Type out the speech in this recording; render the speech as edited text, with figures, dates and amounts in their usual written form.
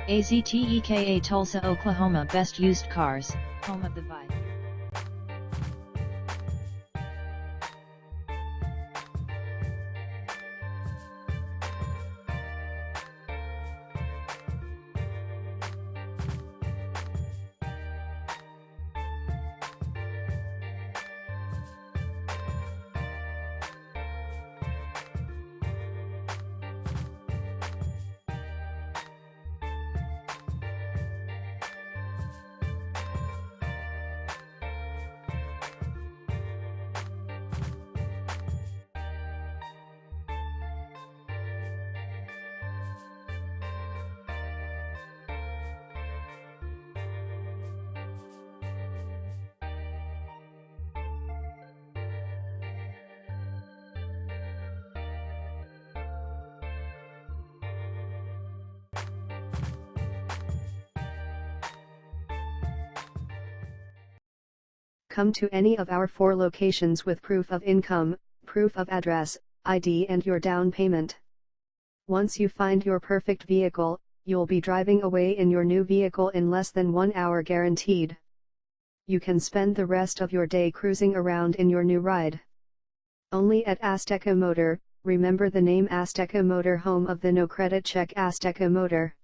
AZTEKA Tulsa, Oklahoma. Best used cars, home of the Vibe. Come to any of our 4 locations with proof of income, proof of address, ID and your down payment. Once you find your perfect vehicle, you'll be driving away in your new vehicle in less than 1 hour guaranteed. You can spend the rest of your day cruising around in your new ride. Only at Azteca Motor. Remember the name Azteca Motor, home of the no credit check. Azteca Motor.